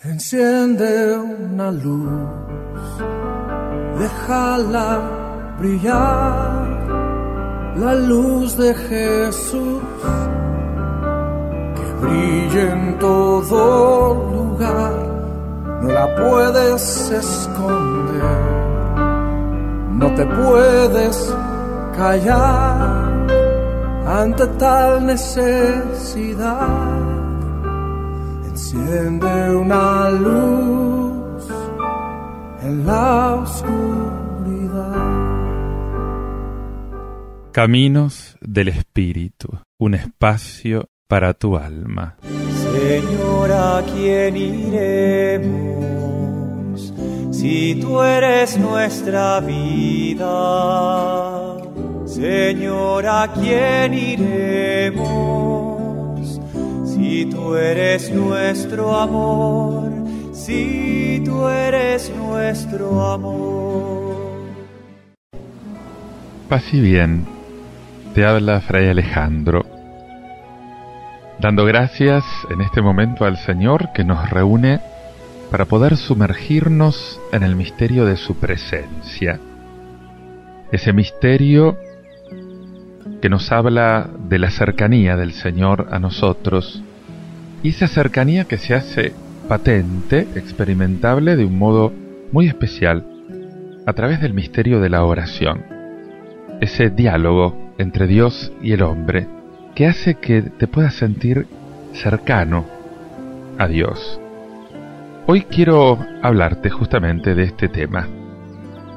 Enciende una luz, déjala brillar, la luz de Jesús, que brille en todo lugar, no la puedes esconder, no te puedes callar ante tal necesidad. Enciende una luz en la oscuridad. Caminos del Espíritu, un espacio para tu alma. Señor, ¿a quién iremos si tú eres nuestra vida? Señor, ¿a quién iremos si tú eres nuestro amor? Si tú eres nuestro amor. Paz y bien, te habla Fray Alejandro, dando gracias en este momento al Señor que nos reúne para poder sumergirnos en el misterio de su presencia. Ese misterio que nos habla de la cercanía del Señor a nosotros, y esa cercanía que se hace patente, experimentable de un modo muy especial, a través del misterio de la oración. Ese diálogo entre Dios y el hombre, que hace que te puedas sentir cercano a Dios. Hoy quiero hablarte justamente de este tema,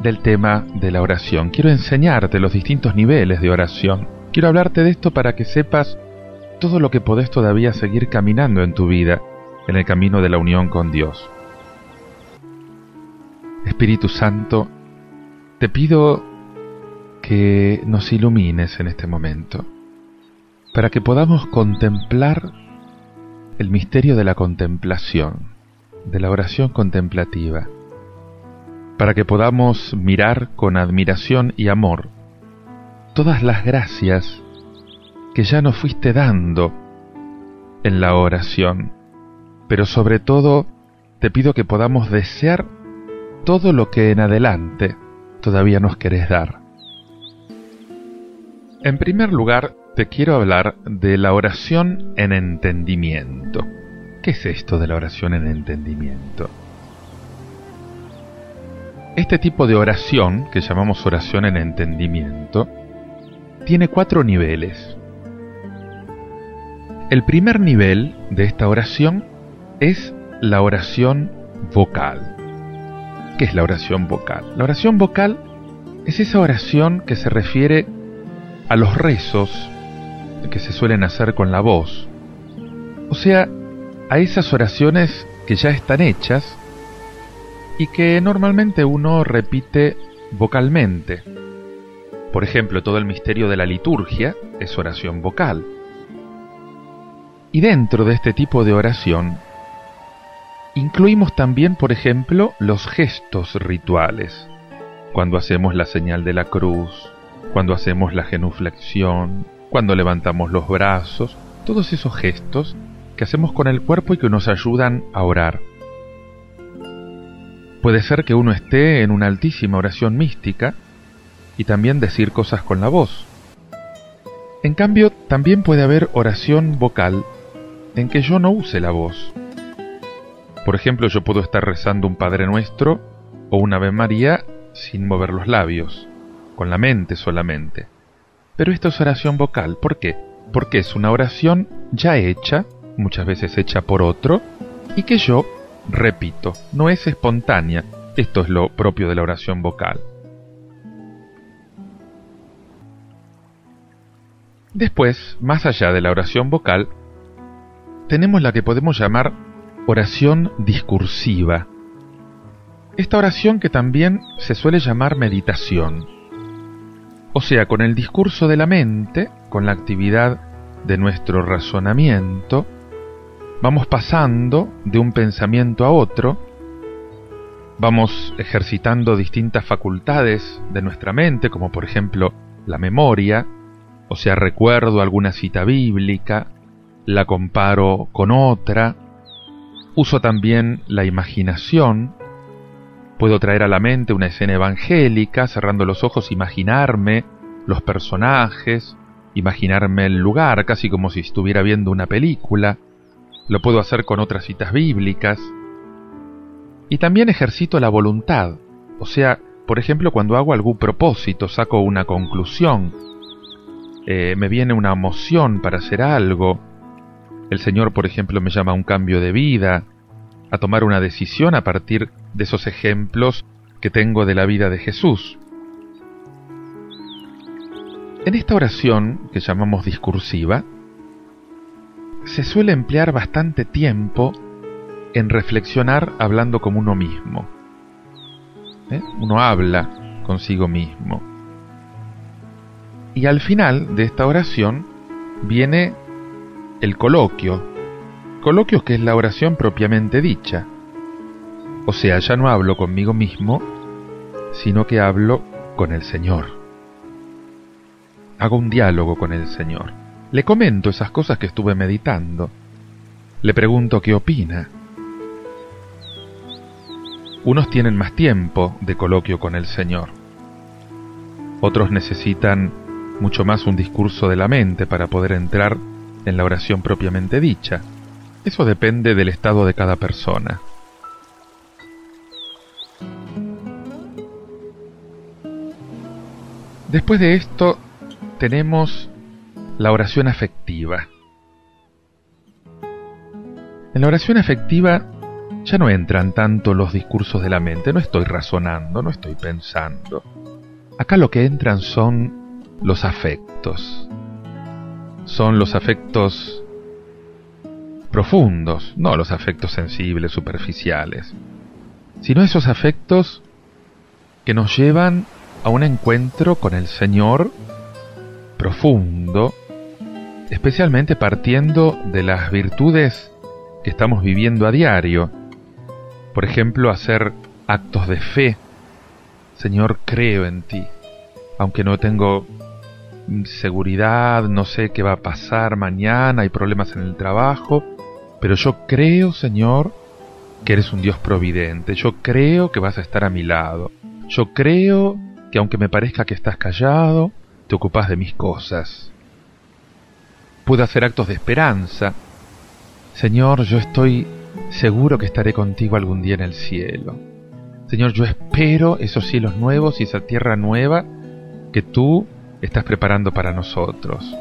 del tema de la oración. Quiero enseñarte los distintos niveles de oración. Quiero hablarte de esto para que sepas todo lo que podés todavía seguir caminando en tu vida, en el camino de la unión con Dios. Espíritu Santo, te pido que nos ilumines en este momento, para que podamos contemplar el misterio de la contemplación, de la oración contemplativa, para que podamos mirar con admiración y amor todas las gracias que ya nos fuiste dando en la oración, pero sobre todo te pido que podamos desear todo lo que en adelante todavía nos querés dar. En primer lugar, te quiero hablar de la oración en entendimiento. ¿Qué es esto de la oración en entendimiento? Este tipo de oración, que llamamos oración en entendimiento, tiene 4 niveles. El primer nivel de esta oración es la oración vocal. ¿Qué es la oración vocal? La oración vocal es esa oración que se refiere a los rezos que se suelen hacer con la voz. O sea, a esas oraciones que ya están hechas y que normalmente uno repite vocalmente. Por ejemplo, todo el misterio de la liturgia es oración vocal. Y dentro de este tipo de oración, incluimos también, por ejemplo, los gestos rituales. Cuando hacemos la señal de la cruz, cuando hacemos la genuflexión, cuando levantamos los brazos, todos esos gestos que hacemos con el cuerpo y que nos ayudan a orar. Puede ser que uno esté en una altísima oración mística y también decir cosas con la voz. En cambio, también puede haber oración vocal en que yo no use la voz. Por ejemplo, yo puedo estar rezando un Padre Nuestro o un Ave María sin mover los labios, con la mente solamente. Pero esto es oración vocal. ¿Por qué? Porque es una oración ya hecha, muchas veces hecha por otro, y que yo repito, no es espontánea. Esto es lo propio de la oración vocal. Después, más allá de la oración vocal, tenemos la que podemos llamar oración discursiva. Esta oración que también se suele llamar meditación. O sea, con el discurso de la mente, con la actividad de nuestro razonamiento, vamos pasando de un pensamiento a otro, vamos ejercitando distintas facultades de nuestra mente, como por ejemplo la memoria, o sea, recuerdo alguna cita bíblica, la comparo con otra, Uso también la imaginación. Puedo traer a la mente una escena evangélica, cerrando los ojos, imaginarme los personajes, imaginarme el lugar, casi como si estuviera viendo una película. Lo puedo hacer con otras citas bíblicas. Y también ejercito la voluntad. O sea, por ejemplo, cuando hago algún propósito, saco una conclusión, me viene una emoción para hacer algo. El Señor, por ejemplo, me llama a un cambio de vida, a tomar una decisión a partir de esos ejemplos que tengo de la vida de Jesús. En esta oración, que llamamos discursiva, se suele emplear bastante tiempo en reflexionar hablando como uno mismo. Uno habla consigo mismo. Y al final de esta oración viene el coloquio. Coloquio que es la oración propiamente dicha. O sea, ya no hablo conmigo mismo, sino que hablo con el Señor. Hago un diálogo con el Señor. Le comento esas cosas que estuve meditando. Le pregunto qué opina. Unos tienen más tiempo de coloquio con el Señor. Otros necesitan mucho más un discurso de la mente para poder entrar en la oración propiamente dicha. Eso depende del estado de cada persona. Después de esto tenemos la oración afectiva. En la oración afectiva ya no entran tanto los discursos de la mente, no estoy razonando, no estoy pensando. Acá lo que entran son los afectos. Son los afectos profundos, no los afectos sensibles, superficiales, sino esos afectos que nos llevan a un encuentro con el Señor profundo, especialmente partiendo de las virtudes que estamos viviendo a diario. Por ejemplo, hacer actos de fe. Señor, creo en ti, aunque no tengo seguridad, no sé qué va a pasar mañana, hay problemas en el trabajo, pero yo creo, Señor, que eres un Dios providente. Yo creo que vas a estar a mi lado. Yo creo que aunque me parezca que estás callado, te ocupas de mis cosas. Puedo hacer actos de esperanza. Señor, yo estoy seguro que estaré contigo algún día en el cielo. Señor, yo espero esos cielos nuevos y esa tierra nueva que tú estás preparando para nosotros.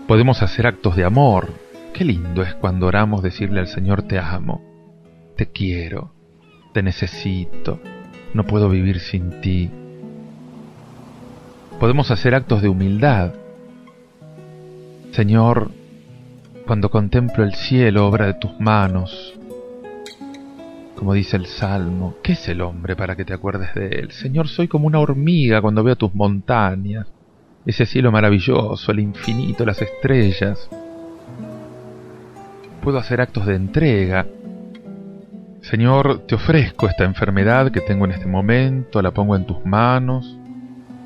Podemos hacer actos de amor. Qué lindo es cuando oramos decirle al Señor: te amo, te quiero, te necesito, no puedo vivir sin ti. Podemos hacer actos de humildad. Señor, cuando contemplo el cielo, obra de tus manos, como dice el Salmo, ¿qué es el hombre para que te acuerdes de él? Señor, soy como una hormiga cuando veo tus montañas, ese cielo maravilloso, el infinito, las estrellas. Puedo hacer actos de entrega. Señor, te ofrezco esta enfermedad que tengo en este momento, la pongo en tus manos.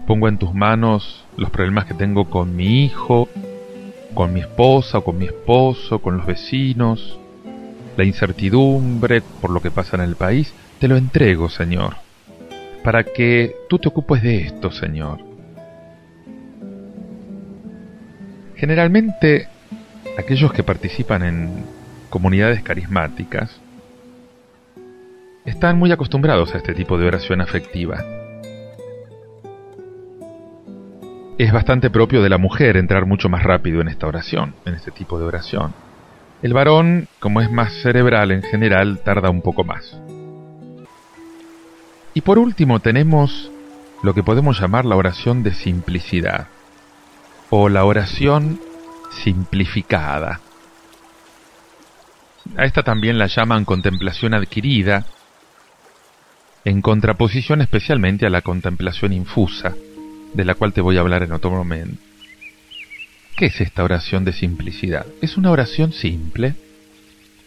Pongo en tus manos los problemas que tengo con mi hijo, con mi esposa o con mi esposo, con los vecinos, la incertidumbre por lo que pasa en el país. Te lo entrego, Señor, para que tú te ocupes de esto, Señor. Generalmente, aquellos que participan en comunidades carismáticas están muy acostumbrados a este tipo de oración afectiva. Es bastante propio de la mujer entrar mucho más rápido en esta oración, en este tipo de oración. El varón, como es más cerebral en general, tarda un poco más. Y por último tenemos lo que podemos llamar la oración de simplicidad, o la oración simplificada. A esta también la llaman contemplación adquirida, en contraposición especialmente a la contemplación infusa, de la cual te voy a hablar en otro momento. ¿Qué es esta oración de simplicidad? Es una oración simple,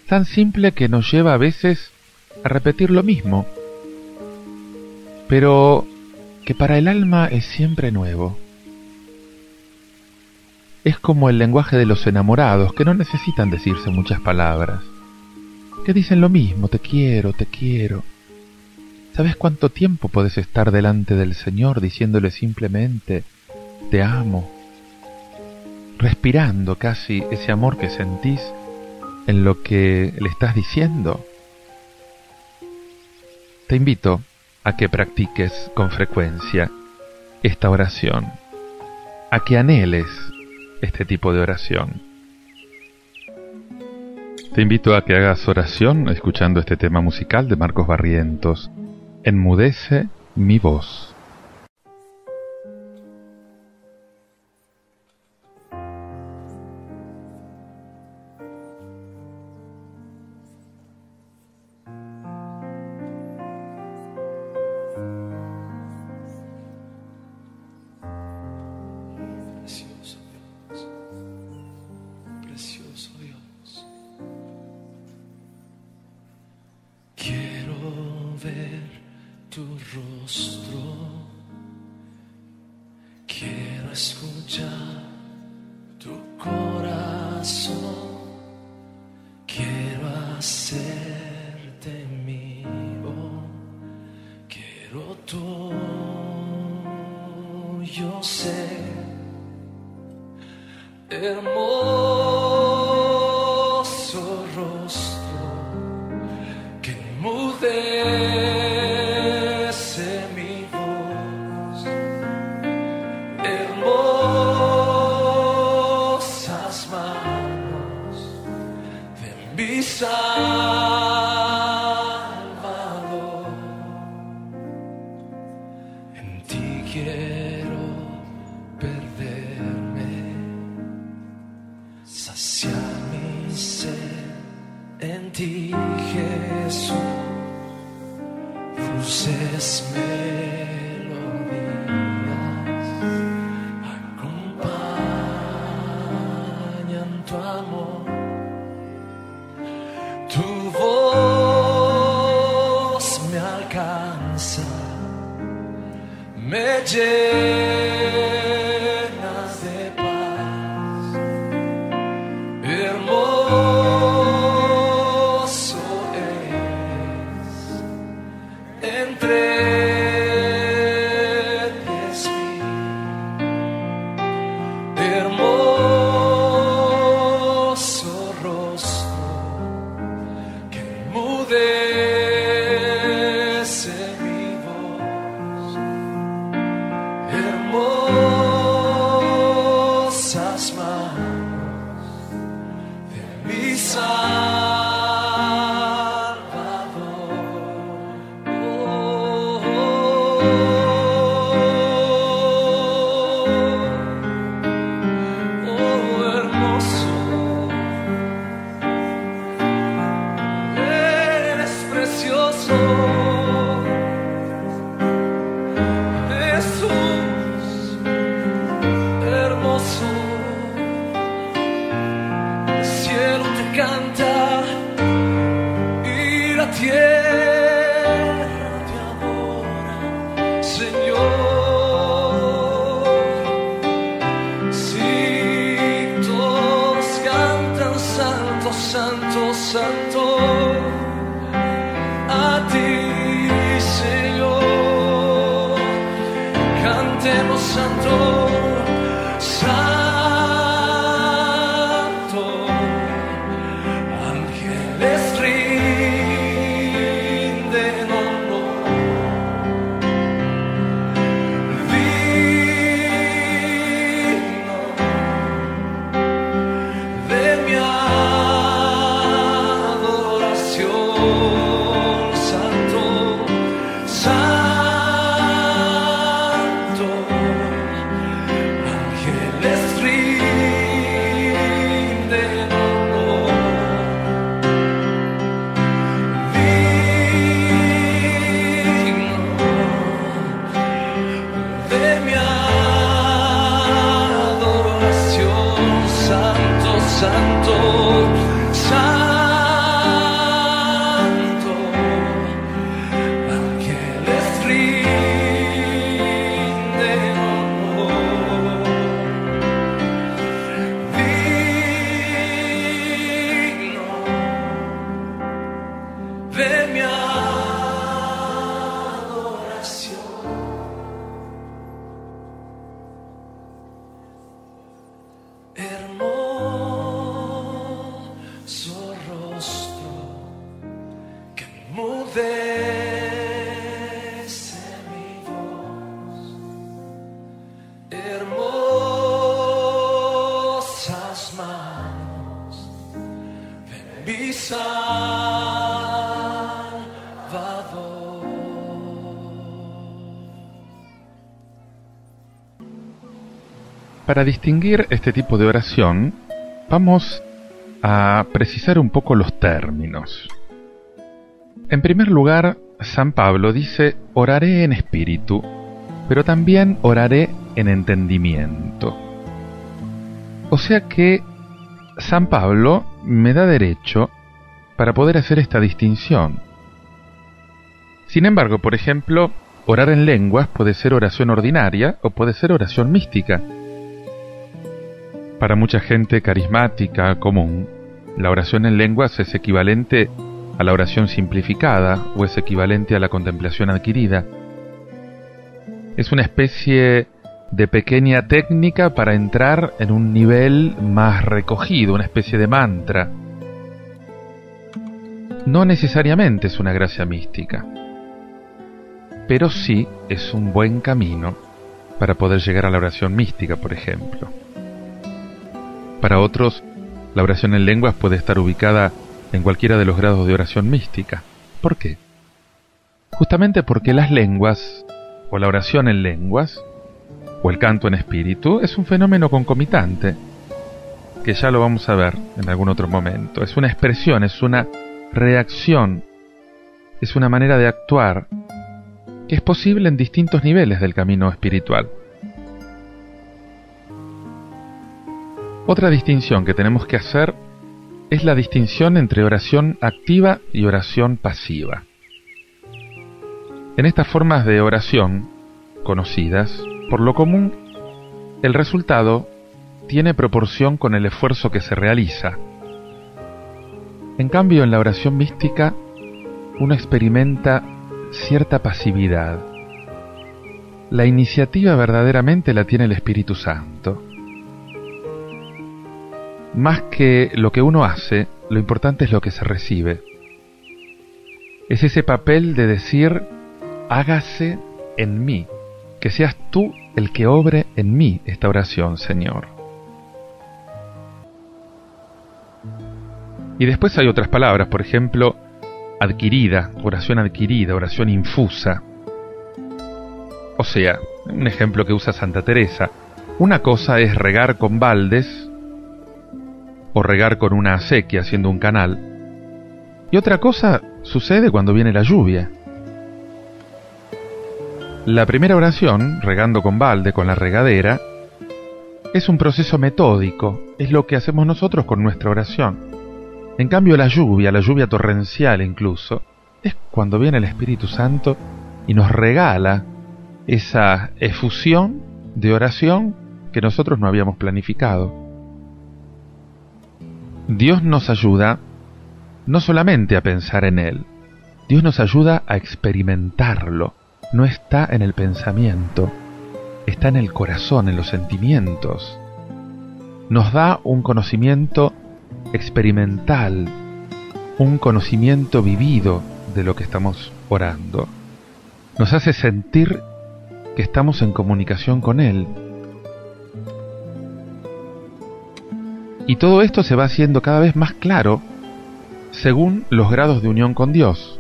tan simple que nos lleva a veces a repetir lo mismo, pero que para el alma es siempre nuevo. es como el lenguaje de los enamorados, que no necesitan decirse muchas palabras, que dicen lo mismo: te quiero, te quiero. ¿Sabes cuánto tiempo podés estar delante del Señor diciéndole simplemente te amo? Respirando casi ese amor que sentís en lo que le estás diciendo. Te invito a que practiques con frecuencia esta oración, a que anheles este tipo de oración. Te invito a que hagas oración escuchando este tema musical de Marcos Barrientos, Enmudece mi voz. Precioso Dios, quiero ver tu rostro, quiero escuchar tu corazón, quiero hacerte mío, quiero tuyo ser, hermoso rostro que enmudece mi voz, hermosas manos de mi Salvador. En ti quiero perderme, saciar mi sed en ti, Jesús. Dulces melodías acompañan tu amor, tu voz me alcanza, me llenas de paz, hermoso eres entre 10,000, hermoso rostro que enmudece mi voz, hermosas manos de mi Salvador. Hermoso, eres precioso, Jesús, hermoso. El cielo te canta y la tierra te adora, Señor. Si todos cantan santo, santo, santo, a ti de mi adoración. Hermoso rostro que enmudece mi voz, hermosas manos de mi Salvador. Para distinguir este tipo de oración, vamos a precisar un poco los términos. En primer lugar, San Pablo dice, oraré en espíritu, pero también oraré en entendimiento. O sea que San Pablo me da derecho para poder hacer esta distinción. Sin embargo, por ejemplo, orar en lenguas puede ser oración ordinaria o puede ser oración mística. Para mucha gente carismática común, la oración en lenguas es equivalente a la oración simplificada o es equivalente a la contemplación adquirida. Es una especie de pequeña técnica para entrar en un nivel más recogido, una especie de mantra. No necesariamente es una gracia mística, pero sí es un buen camino para poder llegar a la oración mística, por ejemplo. Para otros, la oración en lenguas puede estar ubicada en cualquiera de los grados de oración mística. ¿Por qué? Justamente porque las lenguas, o la oración en lenguas, o el canto en espíritu, es un fenómeno concomitante, que ya lo vamos a ver en algún otro momento. Es una expresión, es una reacción, es una manera de actuar, que es posible en distintos niveles del camino espiritual. Otra distinción que tenemos que hacer es la distinción entre oración activa y oración pasiva. En estas formas de oración conocidas, por lo común, el resultado tiene proporción con el esfuerzo que se realiza. En cambio, en la oración mística, uno experimenta cierta pasividad. La iniciativa verdaderamente la tiene el Espíritu Santo. Más que lo que uno hace, lo importante es lo que se recibe. Es ese papel de decir, hágase en mí, que seas tú el que obre en mí esta oración, Señor. Y después hay otras palabras, por ejemplo, adquirida, oración infusa. O sea, un ejemplo que usa Santa Teresa, una cosa es regar con baldes, o regar con una acequia haciendo un canal, y otra cosa sucede cuando viene la lluvia. La primera oración, regando con balde, con la regadera, es un proceso metódico, es lo que hacemos nosotros con nuestra oración. En cambio la lluvia torrencial incluso, es cuando viene el Espíritu Santo y nos regala esa efusión de oración que nosotros no habíamos planificado. Dios nos ayuda no solamente a pensar en Él, Dios nos ayuda a experimentarlo. No está en el pensamiento, está en el corazón, en los sentimientos. Nos da un conocimiento experimental, un conocimiento vivido de lo que estamos orando. Nos hace sentir que estamos en comunicación con Él. Y todo esto se va haciendo cada vez más claro según los grados de unión con Dios.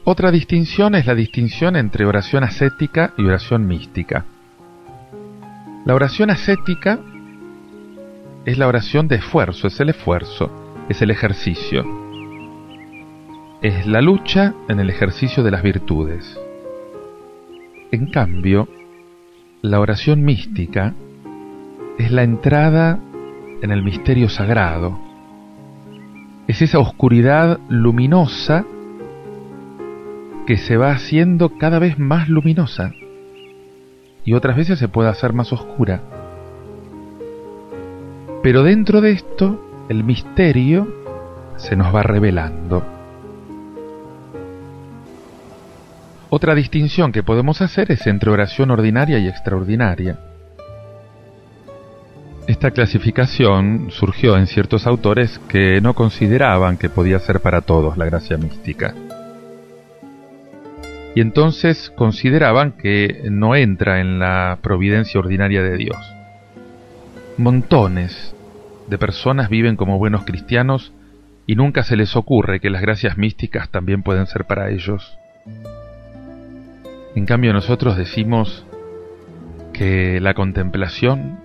Otra distinción es la distinción entre oración ascética y oración mística. La oración ascética es la oración de esfuerzo, es el ejercicio. Es la lucha en el ejercicio de las virtudes. En cambio, la oración mística es la entrada en el misterio sagrado. Es esa oscuridad luminosa que se va haciendo cada vez más luminosa y otras veces se puede hacer más oscura. Pero dentro de esto, el misterio se nos va revelando. Otra distinción que podemos hacer es entre oración ordinaria y extraordinaria. Esta clasificación surgió en ciertos autores que no consideraban que podía ser para todos la gracia mística. Y entonces consideraban que no entra en la providencia ordinaria de Dios. Montones de personas viven como buenos cristianos y nunca se les ocurre que las gracias místicas también pueden ser para ellos. En cambio, nosotros decimos que la contemplación,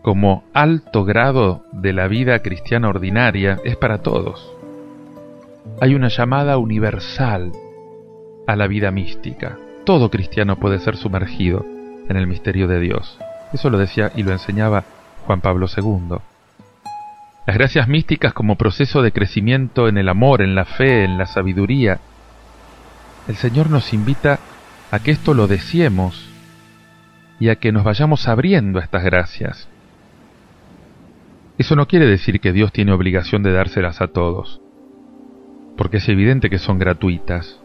como alto grado de la vida cristiana ordinaria, es para todos. Hay una llamada universal a la vida mística. Todo cristiano puede ser sumergido en el misterio de Dios. Eso lo decía y lo enseñaba Juan Pablo II. Las gracias místicas como proceso de crecimiento en el amor, en la fe, en la sabiduría. El Señor nos invita a que esto lo deseemos y a que nos vayamos abriendo a estas gracias. Eso no quiere decir que Dios tiene obligación de dárselas a todos, porque es evidente que son gratuitas,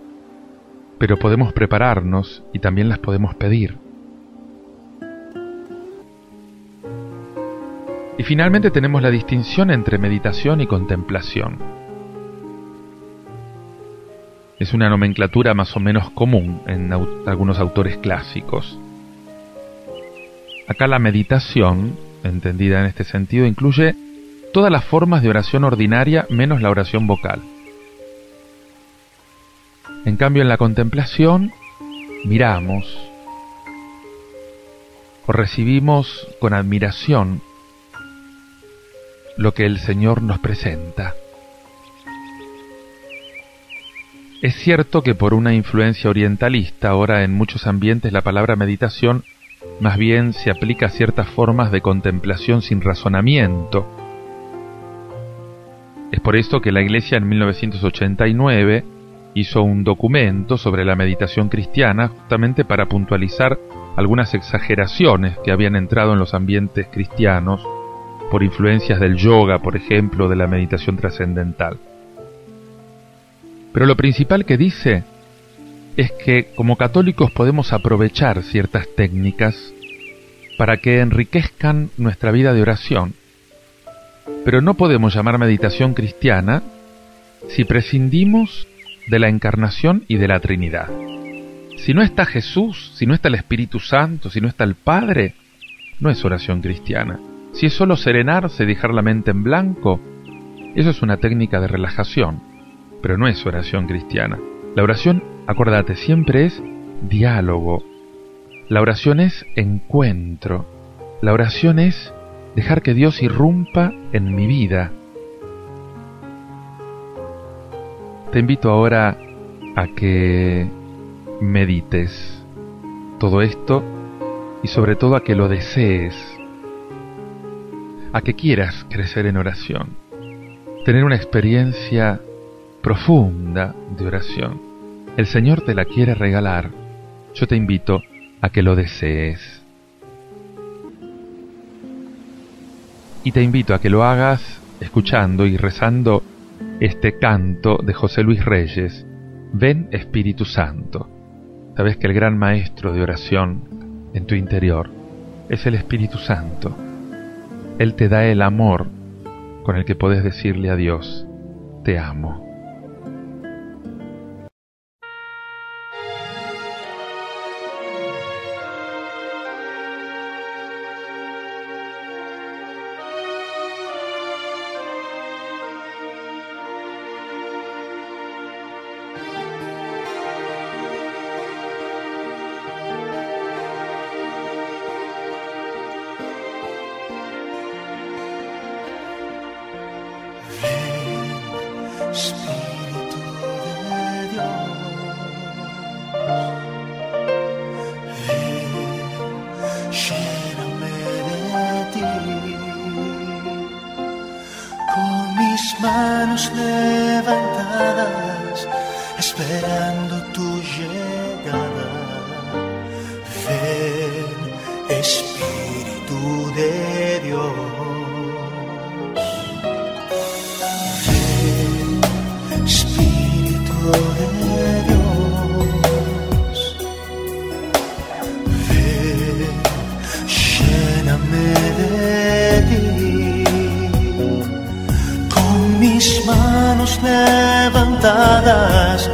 pero podemos prepararnos y también las podemos pedir. Y finalmente tenemos la distinción entre meditación y contemplación. Es una nomenclatura más o menos común en algunos autores clásicos. Acá la meditación, entendida en este sentido, incluye todas las formas de oración ordinaria menos la oración vocal. En cambio, en la contemplación miramos o recibimos con admiración lo que el Señor nos presenta. Es cierto que por una influencia orientalista, ahora en muchos ambientes la palabra meditación más bien se aplica a ciertas formas de contemplación sin razonamiento. Es por esto que la Iglesia en 1989 hizo un documento sobre la meditación cristiana justamente para puntualizar algunas exageraciones que habían entrado en los ambientes cristianos por influencias del yoga, por ejemplo, de la meditación trascendental. Pero lo principal que dice es que como católicos podemos aprovechar ciertas técnicas para que enriquezcan nuestra vida de oración, pero no podemos llamar meditación cristiana si prescindimos de la Encarnación y de la Trinidad. Si no está Jesús, si no está el Espíritu Santo, si no está el Padre, no es oración cristiana. Si es solo serenarse y dejar la mente en blanco, eso es una técnica de relajación, pero no es oración cristiana. La oración, acuérdate, siempre es diálogo. La oración es encuentro. La oración es dejar que Dios irrumpa en mi vida. Te invito ahora a que medites todo esto y sobre todo a que lo desees, a que quieras crecer en oración, tener una experiencia profunda de oración. El Señor te la quiere regalar. Yo te invito a que lo desees. Y te invito a que lo hagas escuchando y rezando este canto de José Luis Reyes, Ven Espíritu Santo. Sabes que el gran maestro de oración en tu interior es el Espíritu Santo. Él te da el amor con el que podés decirle a Dios, te amo. Espíritu de Dios, ven, lléname de ti, con mis manos levantadas, esperando tu llegada. Ven, Espíritu de Dios. mis manos levantadas